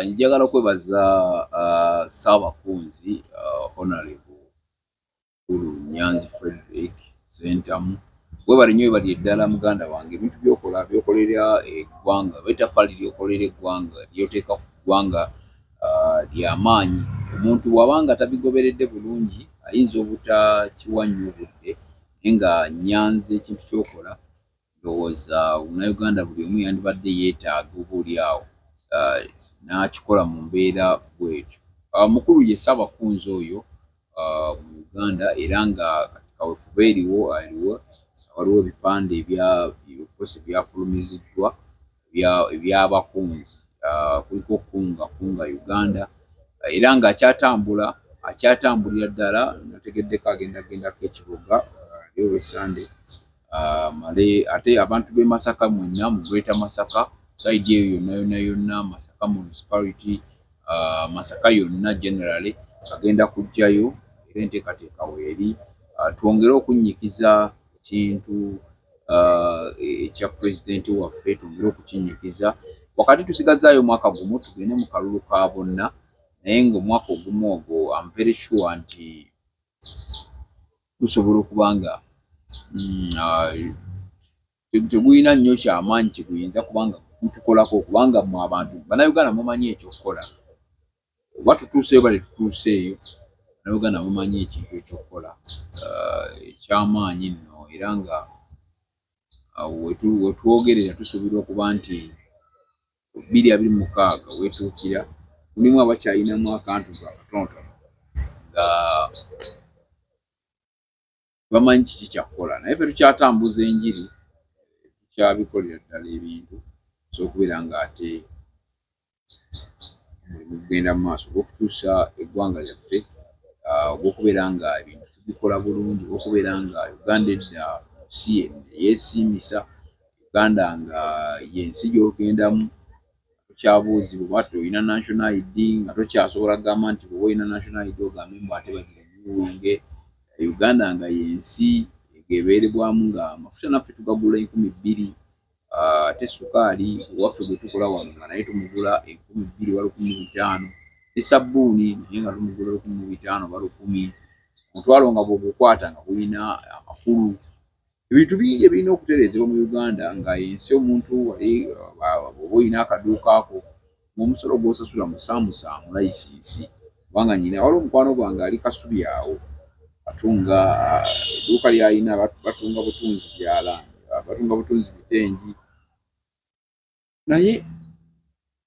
njagala kwebaza Ssaabakunzi Honorable Nyanzi Frederick Sentamu. Webali nnyo webali eddala muganda wange, ebintu by'okolera eggwanga, ettaffaali ly'okolera eggwanga, ly'oteeka ku ggwanga ly'amaanyi. Omuntu bw'abanga tabigoberedde bulungi ayinza obutakiwa nnyo budde, naye nga Nyanzi ekintu ky'okola ndowooza Munnayuganda buli omu yandibadde yeetaaga oboolyawo n'akikola mu mbeera bw'etyo. Mukulu ye Ssaabakunzi oyo mu Uganda, era nga kaweefube aliwo ebipande ebyafulumiziddwa eby'abakunzi, kuliko kunga Uganda, era nga akyatambulira ddala. Nategeddeko agendagendako ekibuga Olwesande, ate abantu b'e Masaka mwenna, mu Greater Masaka side eyo yonna Masaka municipality, Masaka yonna generally agenda kujjayo, era enteekateeka weeri twongere okunnyikiza ekintu ekya pulezidenti waffe, twongere okukinnyikiza. Wakati tusigazaayo omwaka gumu tugende mu kalulu ka bonna, naye ng'omwaka ogumu ogwo I'm very sure nti tusobola okuba nga tegulina nnyo kyamaanyi kyeguyinza kubanga tukolako, kubanga mu abantu Bannayuganda mumanyi ekyokukola, oba tutuuseeyo bale tutuuseeyo, Bannayuganda mumanyi ekintu ekyokukola ekyamaanyi nno, era nga wetwogerera tusuubira okuba nti 2026 wetuukira mulimu abakyalinamu akantu akatonotono nga bamanyi kiki kyakukola, naye ffe tukyatambuza enjiri, tukyabikolera ddala ebintu okubeera nga ate gugenda mu maaso ogw'okutuusa eggwanga lyaffe, ogw'okubeera nga ebintu tubikola bulungi, ogw'okubeera nga Uganda edda nsi yeesiimisa, Uganda nga y'ensi gy'ogendamu tokyabuuzibwa oba toyina national ID, nga tokyasobola kugamba nti bw'oba olina national ID ogambe mbu ate bagira ebiwunge. Uganda nga y'ensi ebeerebwamu nga amafuta naffe tugagula 2,000, ate sukaali owaffe gwe tukola wano nga naye tumugula 2,000 ne sabbuuni naye nga tumugula 1,500 oba 10,000. Omutwalo nga bw'ogukwata nga gulina amakulu. Ebintu bingi ebirina okutereezebwa mu Uganda nga ensi omuntu wali oba olina akaduuka ako omusolo gw'osasula musaamusaamu layisinsi, kubanga nyina waliwo omukwano gwange ali Kasubi awo atunga edduuka ly'alina, batunga butunzi byalanga, batunga butunzi bitengi, naye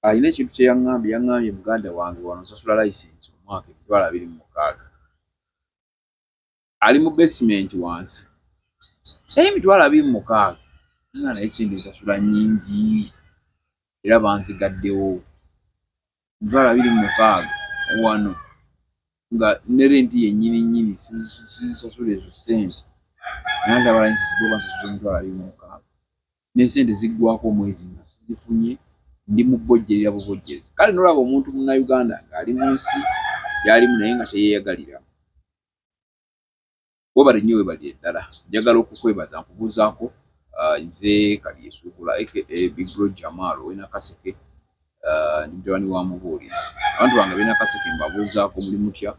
alina ekintu kye yaŋŋambye muganda wange wano nsasula layisinsi omwaka 26,000, ali mu basement wansi, naye 26,000 nga naye sente nsasula nnyingi era banzigaddewo 26,000 wano nga ne renti yennyini sizisasula ezo ssente, naye ndaba layisinsi bo bansasula 26,000 n'esente ziggwako omwezi nga sizifunye, ndi mu bbojjerera bubojjezi. Kale n'olaba omuntu Munnayuganda ng'ali mu nsi gy'alimu naye nga teyeeyagaliramu. Webali nnyo webali eddala, njagala okukwebaza nkubuuzaako nze Kalyesuubula aka Big Bro Jamal ow'e Nakaseke, ndi mutabani wa mubuulizi. Abantu bange b'e Nakaseke mbabuuzaako muli mutya?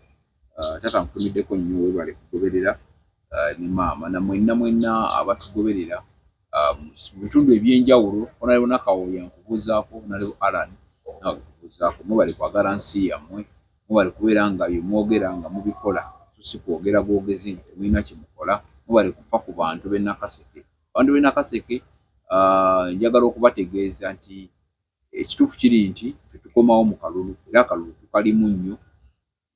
Taata nkutumiddeko nnyo webale kugoberera, ne maama na mwenna abatugoberera mu bitundu eby'enjawulo. Honorable Nakawooya nkubuuzaako, Honorable Alan nawe nkubuuzaako, mubale kwagala nsi yammwe, mubale kubeera nga bye mwogera nga mubikola, so si kwogera bwogezi nga temulina kye mukola, mubale kufa ku bantu b'e Nakaseke. Abantu b'e Nakaseke njagala okubategeeza nti ekituufu kiri nti tetukomawo mu kalulu, era akalulu tukalimu nnyo,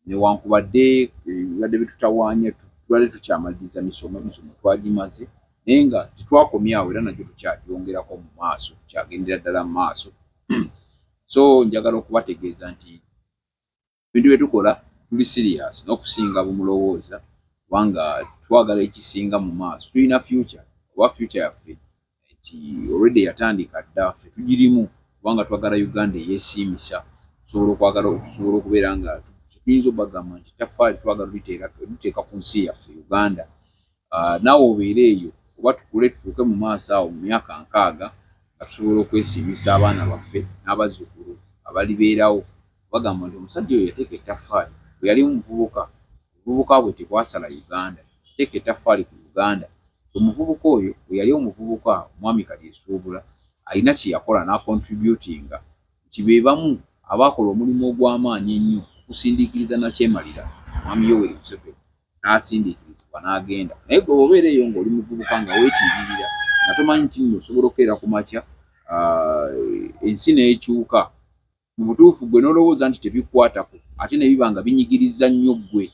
newankubadde ebibadde bitutawaanya tubadde tukyamaliriza misomo twagimaze, naye nga tetwakomya awo, era nagyo tukyagyongerako mu maaso, tukyagendera ddala mu maaso. So njagala okubategeeza nti ebintu bye tukola tuli serious n'okusinga bumulowooza, kubanga twagala ekisinga mu maaso. Tulina future, oba future yaffe nti already yatandika dda, ffe tugirimu kubanga twagala Uganda eyeesiimisa, tusobola okubeera nga tuyinza obbagamba nti ettaffaali twagala liteeka ku nsi yaffe Uganda. Naawe obeera eyo, oba tukule tutuuke mu maaso awo mu myaka 60 nga tusobola okwesiimisa abaana baffe n'abazzukulu abalibeerawo bagamba nti omusajja oyo yateeka ettaffaali bwe yali obuvubuka bwe tekwasala Uganda, yateeka ettaffaali ku Uganda. Omuvubuka oyo bwe yali omuvubuka omwami Kalyesuubula alina kye yakola n'akontributinga nti be bamu abaakola omulimu ogw'amaanyi ennyo okusindiikiriza Nakyemalira omwami Yoweri Museveni n'asindiikirizibwa n'agenda. Naye gwe obeera eyo ng'oli muvubuka nga weetiiririra nga tomanyi nti nno osobola okukeera ku makya ensi n'ekyuka, mu butuufu gwe n'olowooza nti tebikukwatako ate ne biba nga binyigiriza nnyo gwe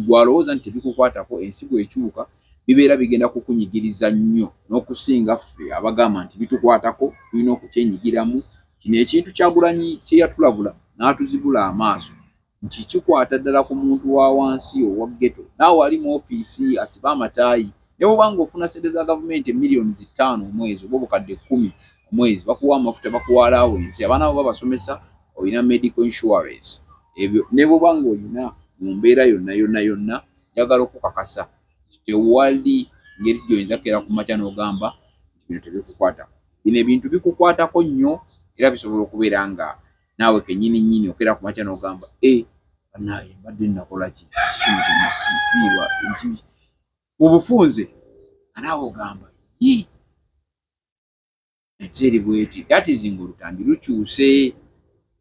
gwalowooza nti tebikukwatako, ensi bw'ekyuka bibeera bigenda kukunyigiriza nnyo n'okusinga ffe abagamba nti bitukwatako tulina okukyenyigiramu. Kino ekintu Kyagulanyi kye yatulabula n'atuzibula amaaso nti kikwata ddala ku muntu wa wansi owa ghetto. Naawe ali mu ofiisi asiba amataayi ne bw'oba ng'ofuna ssente za gavumenti miliyoni 5 omwezi oba obukadde 10 omwezi, bakuwa amafuta, bakuwa allowance, abaana bo babasomesa, olina medical insurance, ebyo ne bw'oba ng'olina mu mbeera yonna njagala okukakasa tewali ngeri gy'oyinza kukeera ku makya n'ogamba nti bino tebikukwatako. Bino ebintu bikukwatako nnyo era bisobola okubeera nga naawe kennyini okeera ku makya n'ogamba Naye mbadde nakola ki kino kyemasiifiirwa mu bufunze, naawe ogamba ensi eri bweti. That is ng'olutambi lukyuse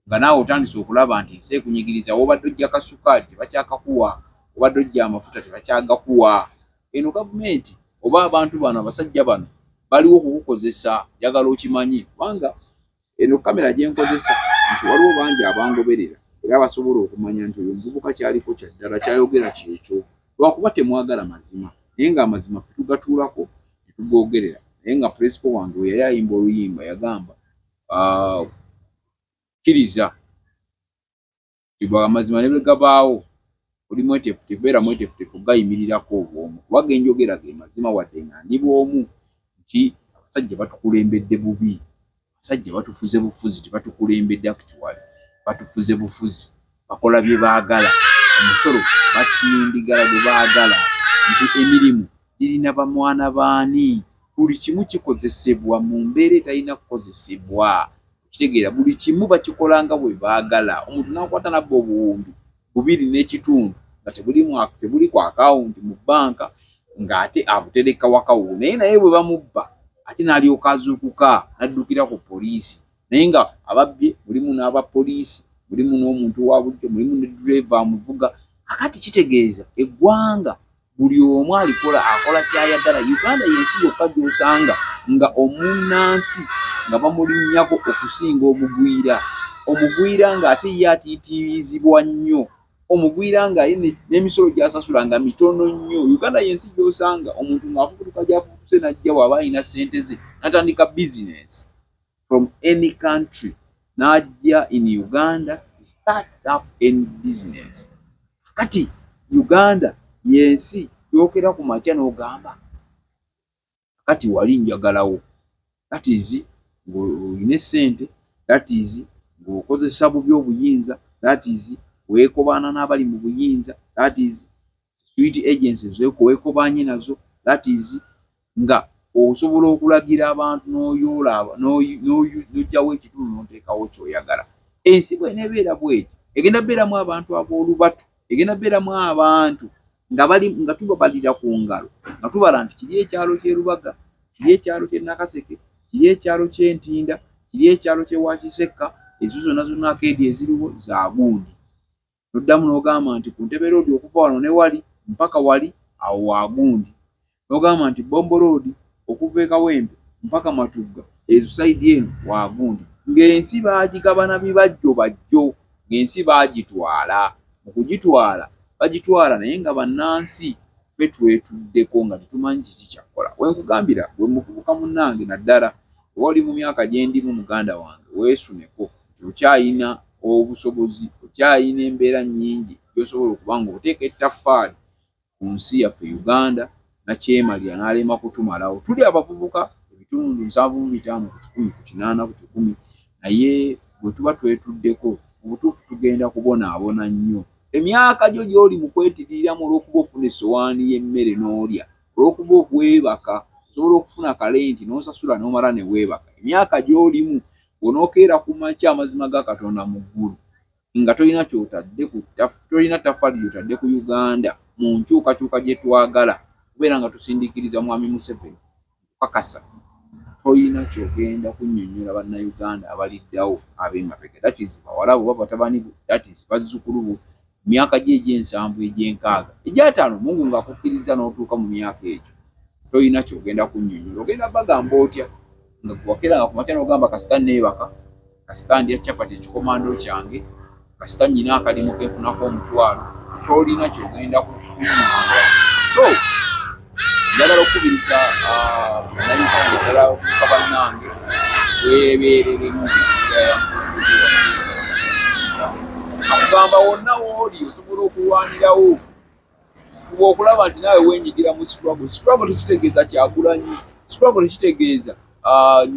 nga naawe otandise okulaba nti ensi ekunyigiriza. Wobadde ojja kasukaali tebakyakakuwa, obadde ojja amafuta tebakyagakuwa. Eno gavumenti oba abantu bano abasajja bano baliwo okukukozesa, njagala okimanyi, kubanga eno kamera gye nkozesa nti waliwo bangi abangoberera era basobola okumanya nti oyo muvubuka kyaliko kya ddala, kyayogera kyekyo, lwakuba temwagala mazima. Naye ng'amazima fe tugatuulako ne tugoogerera. Naye nga principal wange we yali ayimba oluyimba yagamba kkiriza nti amazima ne bwe gabaawo oli mweteefuteefu, beera mweteefuteefu gayimirirako obwomu, kuba genjogera ge mazima wadde nga ndi bw'omu nti abasajja batukulembedde bubi, abasajja batufuze bufuzi, tebatukulembedde actually, batufuze bufuzi, bakola bye baagala, omusolo batindigala gwe baagala, nti emirimu girina bamwana baani, buli kimu kikozesebwa mu mbeera etalina kukozesebwa. Kitegeera buli kimu bakikola nga bwe baagala. Omuntu n'akwata nabba obuwumbi 2.5 nga tebuli ku akawunti mu bbanka ng'ate abutereka wakawuwo, naye bwe bamubba ate n'alyoka azuukuka n'addukira ku poliisi. Naye nga ababbye mulimu n'abapoliisi, mulimu n'omuntu wa budde, mulimu ne driver amuvuga. Kakati kitegeeza eggwanga buli omu akola kyayagala. Uganda y'ensi yokka gy'osanga nga omunnansi nga bamulinnyako okusinga omugwira ng'ate ye atiitirizibwa nnyo, omugwira nga n'emisolo gy'asasula nga mitono nnyo. Uganda y'ensi gy'osanga omuntu ng'afubutuka gy'afubutuse n'ajja bw'aba alina ssente ze n'atandika business from any country n'ajja in Uganda to start up any business. Kati Uganda y'ensi yokera ku makya n'ogamba kati wali njagalawo, that is ng'olina essente, that is ng'okozesa bubi obuyinza, that is weekobaana n'abali mu buyinza, that is security agencies weekobaanye nazo, that is nga osobola okulagira abantu n'oggyawo ekitundu n'oteekawo ky'oyagala. Ensi bw'eneebeera bw'eti egenda beeramu abantu ab'olubatu, egenda beeramu abantu nga tubabalira ku ngalo, nga tubala nti kiri ekyalo ky'e Lubaga, kiri ekyalo ky'e Nakaseke, kiri ekyalo ky'e Ntinda, kiri ekyalo ky'e Wakisekka, ezo zonna akeedi eziriwo za gundi. Noddamu n'ogamba nti ku Ntebe Road okuva wano ne wali mpaka wali awo wa gundi. N'ogamba nti Bombo Road okuva e Kawempe mpaka Matugga ezo sayidi eno wa gundi. Ng'ensi baagigabana bibajjo bajjo, ng'ensi baagitwala. Mu kugitwala bagitwala naye nga bannansi ffe twetuddeko nga tetumanyi kiki kyakola. Wenkugambira gwe muvubuka munnange naddala oli mu myaka gye ndimu muganda wange, weesuneko okyayina obusobozi, okyayina embeera nnyingi gy'osobola okuba ng'oteeka ettaffaali ku nsi yaffe Uganda. Nakyemalira n'alema kutumalawo. Tuli abavubuka ebitundu 7.5 ku 10 ku 8 ku 10, naye bwe tuba twetuddeko obutuufu tugenda kubonaabona nnyo. Emyaka gyo gy'oli mu kwetiriramu olw'okuba ofuna essowaani y'emmere n'olya, olw'okuba okwebaka, osobola okufuna kalenti n'osasula n'omala ne weebaka. Emyaka gy'olimu onokeera ku makya amazima ga Katonda mu ggulu nga tolina kyotadde tolina tafali lyotadde ku Uganda mu nkyukakyuka gye twagala kubeera nga tusindikiriza mwami Museven kakasa tolina kyogenda kunnyonnyola bannayuganda abaliddawo ab'emabega that is bawala bo batabani bo that is bazzukulu bo myaka gye egy'ensanvu egy'enkaaga egy'ataano Mungu ng'akukkiriza n'otuuka mu myaka egyo tolina kyogenda kunnyonnyola ogenda bagamba otya nga wakeeranga ku makya n'ogamba kasita neebaka kasita ndya capati ekikomando kyange kasita nnyina akalimu kenfunako omutwalo tolina kyogenda kunnyonnyola so njagala okukubiriza bannayuganda ddala okuka bannange weebeereremu akugamba wonna wooli osobola okulwanirawo fuba okulaba nti naawe wenyigira mu struggle tekitegeeza Kyagulanyi struggle tekitegeeza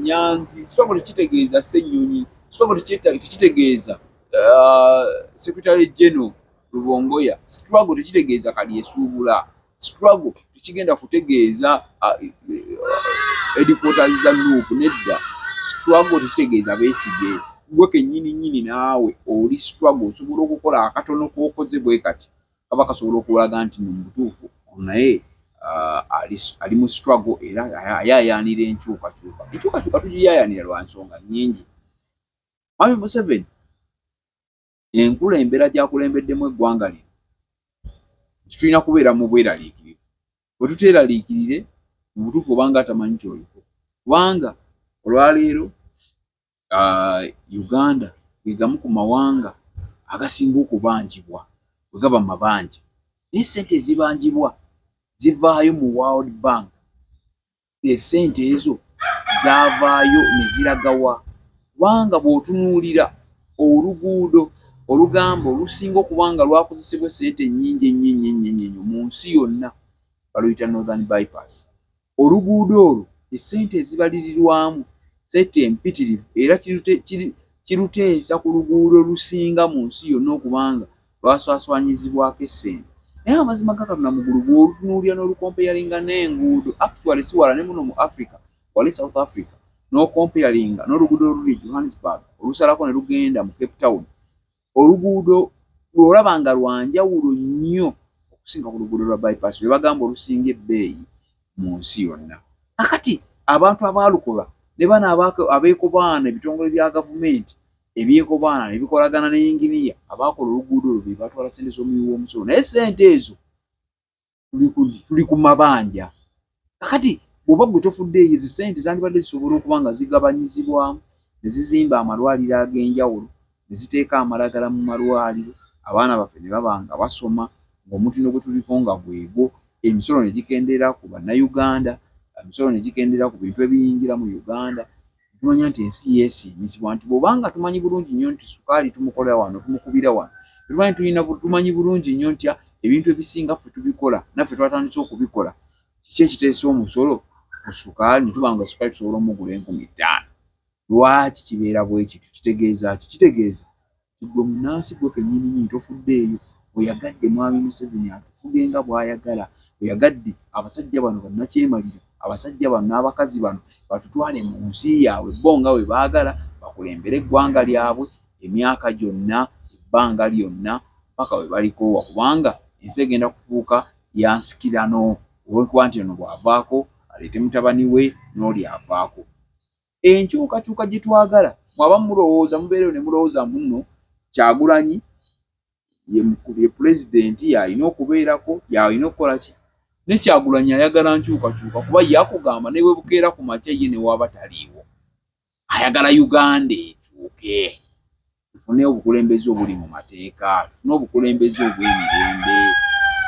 Nyanzi struggle tekitegeeza Ssennyonyi struggle tekitegeeza Secretary General Rubongoya struggle tekitegeeza Kalyesuubula struggle tekigenda kutegeeza headquarters za Nuupu nedda struggle tekitegeeza Besigye gwe kennyini naawe oli struggle osobola okukola akatono k'okoze bwe kati kaba kasobola okulaga nti mu butuufu naye ali mu struggle era ayaayaanira enkyukakyuka tugiyaayaanira lwa nsonga nnyingi. Mwami Museven enkulembera gy'akulembeddemu eggwanga lino tulina kubeera mu bweraliikirivu bwe tuteeraliikirire mu butuufu obanga atamanyi kyoliko kubanga olwaleero Uganda ge gamu ku mawanga agasinga okubanjibwa bwe gaba mabanja naye ssente ezibanjibwa zivaayo mu World Bank essente ezo zaavaayo ne ziragawa kubanga bw'otunuulira oluguudo olugamba olusinga okubanga lwakozesebwa ssente nnyingi ennyo mu nsi yonna baluyita Northern Bypass oluguudo olwo essente ezibalirirwamu ssente empitirivu era kiruteesa ku luguudo olusinga mu nsi yonna okubanga lwaswaswanyizibwako essente naye amazima ga Katonda mu ggulu bw'olutunuulira n'olukompeyalinga n'enguudo actually si wala ne muno mu Africa wali South Africa n'okompeyalinga n'oluguudo oluli Johannesburg olusalako ne lugenda mu Cape Town oluguudo lw'olaba nga lwanjawulo nnyo okusinga ku luguudo lwa bypass lwe bagamba olusinga ebbeeyi mu nsi yonna. Kakati abantu abaalukola ne bano abeekobaana ebitongole bya gavumenti ebyekobaana ne bikolagana ne yinginiya abaakola oluguudo olwo be batwala ssente z'omuwi w'omusolo naye ssente ezo tuli ku mabanja. Kakati bw'oba gwe tofuddeeyo ezi ssente zandibadde zisobola okuba nga zigabanyizibwamu ne zizimba amalwaliro ag'enjawulo ne ziteeka amalagala mu malwaliro abaana baffe ne baba nga basoma ng'omutindo gwe tuliko nga gwegwo emisolo ne gikendera ku bannayuganda emisolo ne gikendera ku bintu ebiyingira mu Uganda. Tumanya nti ensi yeesiimizibwa nti bw'obanga tumanyi bulungi nnyo nti sukaali tumukolera wano tumukubira wano tumanyi bulungi nnyo nti ebintu ebisinga ffe tubikola naffe twatandise okubikola kiki ekiteesa omusolo ku sukaali ne tuba nga sukaali tusobola omugula 5,000. Lwaki kibeera bwe kityo? Kitegeeza ki? Kitegeeza gwe munaasi gwe kennyini tofuddeeyo oyagadde mwami Museven atufuge nga bw'ayagala oyagadde abasajja bano bannakyemalira abasajja bano n'abakazi bano batutwale mu nsi yaabwe bo nga bwe baagala bakulembere eggwanga lyabwe emyaka gyonna ebbanga lyonna paka bwe balikoowa kubanga ensi egenda kufuuka yansikirano olw'okuba nti ono bw'avaako aleete mutabani we n'oli avaako. Enkyukakyuka gye twagala mwaba mulowooza mubeereyo ne mulowooza muno Kyagulanyi ye pulezidenti y'alina okubeerako y'alina okukola ki ne Kyagulanyi ayagala nkyukakyuka kuba yakugamba ne bwe bukeera ku makya ye ne waaba taliiwo ayagala Uganda ekyuke tufune obukulembeze obuli mu mateeka tufune obukulembeze obw'emirembe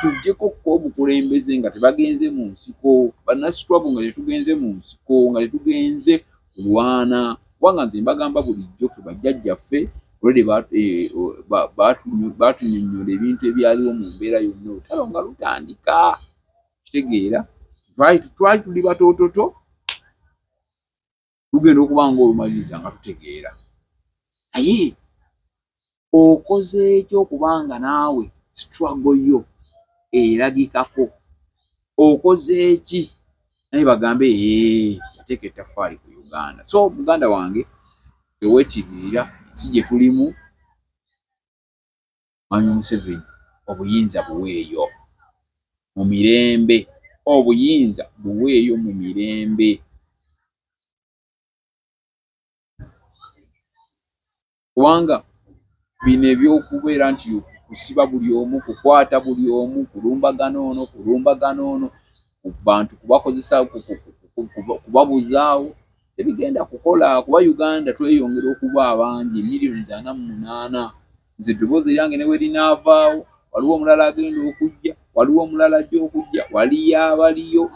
tuggyeko ko obukulembeze nga tebagenze mu nsiko bannasitwabu nga tetugenze mu nsiko nga tetugenze kulwana kubanga nze mbagamba bulijjo ffe bajjajjaffe olwedde baatunyonnyola ebintu ebyaliwo mu mbeera yonna olutalo nga lutandika kitegeera twali tuli batoototo tugenda okuba nga olumaliriza nga tutegeera naye okoze ekyokubanga naawe struggle yo eragikako okoze eki naye bagambe yateeka ettaffaali ku Uganda. So muganda wange teweetirira ensi gye tulimu. Mwami Museven obuyinza buweeyo mu mirembe, obuyinza buweeyo mu mirembe. Kubanga bino ebyokubeera nti kusiba buli omu, kukwata buli omu, kulumbagana ono ku bantu, kubakozesa, kubabuzaawo, tebigenda kukola. Kuba Uganda tweyongera okuba abangi, miliyoni 48. Nze eddoboozi lyange ne bwe linaavaawo, waliwo omulala agenda okujja, waliwo omulala ajja okujja, waliyo abaliyo.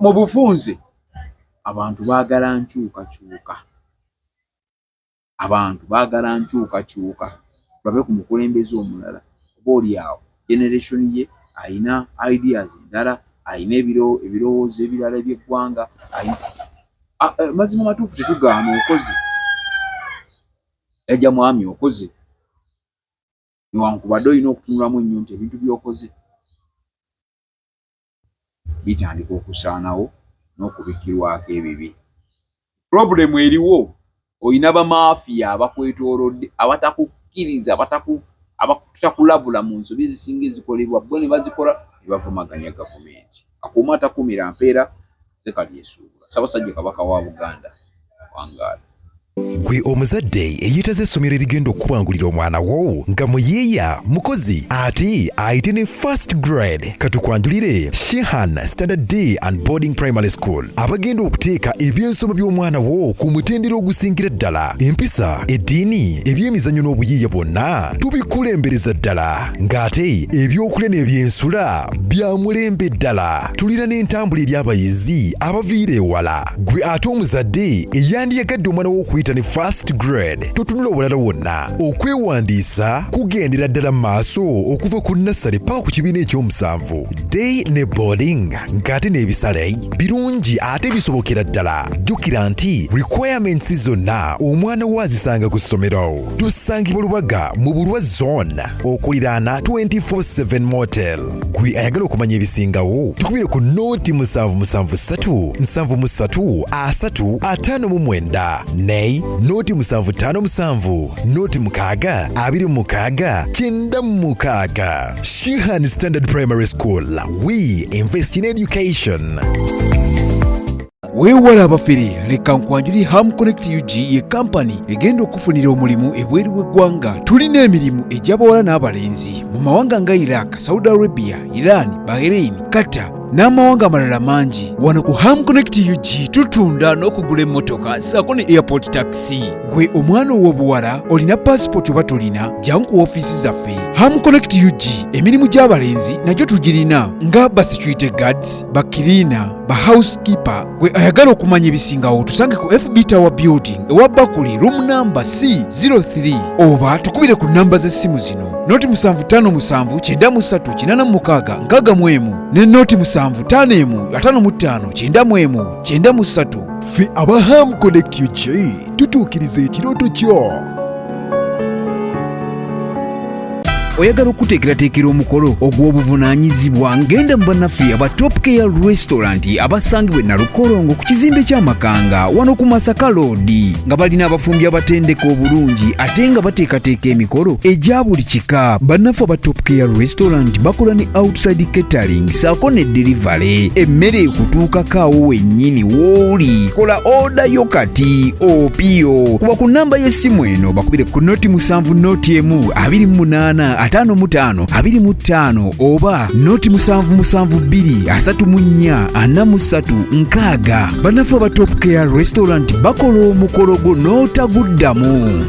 Mu bufunze abantu baagala nkyukakyuka, abantu baagala nkyukakyuka. Babe ku mukulembeze omulala, oba oli awo generation ye ayina ideas endala, ayina ebirowoozo ebirala by'eggwanga. Mazima matuufu tetugaana okoze, ejja mwami okoze, newankubadde olina okutunulamu ennyo nti ebintu by'okoze bitandika okusaanawo n'okubikkirwako ebibi. Problemu eriwo, olina bamafiya abakwetoolodde abatakukkiriza, abatakulabula mu nsobi ezisinga ezikolebwa, bo ne bazikola ne bavumaganya gavumenti. Akuuma atakumira mpeera sekali esuubula. Ssaabasajja Kabaka wa Buganda wangaala. Gwe omuzadde eyeetaze essomero erigenda okubangulira omwana wo nga muyeeya mukozi ate ayite ne first grade, katukwanjulire Shehan Standard Day and Boarding Primary School abagenda okuteeka ebyensoma by'omwana wo ku mutendera ogusingira ddala. Empisa, eddiini, ebyemizannyo n'obuyiiya bwonna tubikulembereza ddala, ng'ate ebyokulya n'ebyensula bya mulembe ddala. Tulina n'entambula eri abayizi abaviira ewala. Gwe ate omuzadde eyandiyagadde omwana wo okuyita ne first grade, totunula obulala wonna. Okwewandiisa kugendera ddala maaso okuva ku nursery paka ku kibiina ekyomusanvu. Day ne boarding ng'ate n'ebisale birungi ate bisobokera ddala. Jjukira nti requirements zonna omwana wo azisanga ku ssomero. Tusangibwa Lubaga mu Bulwa Zone okuliraana 24/7 Motel. Gwe ayagala okumanya ebisingawo tukubire ku nooti 773 73 359 Naye nooti 757 nooti 6 26 96. Shehan Standard Primary School. We invest in education. Weewala abafere, leka nkwanjuli Ham Connect UG ye kampani egenda okufunira omulimu ebweru w'eggwanga. Tulina emirimu egy'abawala n'abalenzi mu mawanga nga Iraq, Saudi Arabia, Iran, Bahrain, Qatar n'amawanga amalala mangi. Wano ku Ham Connect UG tutunda n'okugula emmotoka ssaako ne airport taxi. Gwe omwana ow'obuwala olina passport oba tolina, jangu ku ofiisi zaffe. Ham Connect UG emirimu gy'abalenzi nagyo tugirina nga ba security guards, ba cleaner, ba housekeeper. Gwe ayagala okumanya ebisingawo tusange ku FB Tower Building ewa Bakuli room number C03 oba tukubire ku namba z'essimu zino: noti 757 93 86 61 ne noti 751 55 91 93. Ffe aba Ham Connect UG tutuukiriza ekirooto kyo. Oyagala okuteekerateekera omukolo ogw'obuvunaanyizibwa ngenda mu bannaffe aba Top Care Restaurant abasangibwa e Nalukolongo ku kizimbe ky'Amakanga wano ku Masaka Road, nga balina abafumbi abatendeka obulungi ate nga bateekateeka emikolo egya buli kika. Bannaffe aba Top Care Restaurant bakola ne outside catering ssaako ne delivery. Emmere ekutuukako awo wennyini w'oli. Kola order yo kati opiyo. Kuba ku nnamba y'essimu eno bakubire ku noti 7 noti 1 28 55 25 oba noti 772 34 43 Bannaffe aba Top Care Restaurant bakola omukolo gwo n'otaguddamu.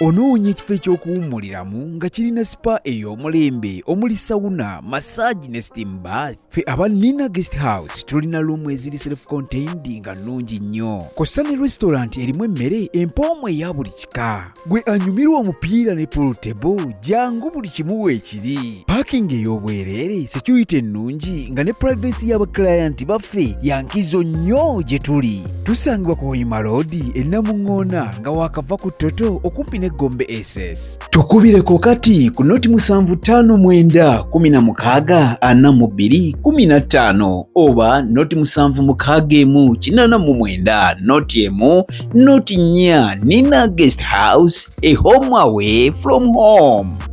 Onoonya ekifo eky'okuwummuliramu nga kirina spa ey'omulembe omuli sawuna, massage ne steam bath. Ffe aba Nina Guest House tulina luumu eziri self-contained nga nnungi nnyo. Kosta ne restaurant erimu emmere empoomu eya buli kika. Gwe anyumirwa omupiira ne pool table, jangu buli kimu weekiri. Parking ey'obwereere, security ennungi nga ne privacy y'abaclient baffe yankizo nnyo gye tuli. Tusangibwa ku Hoima Road e Namuŋŋoona nga waakava ku Toto okumpi ne Gombe SS. Tukubireko kati ku noti 75464215 oba noti 761489 noti emu noti 4 Nina Guest House, a home away from home.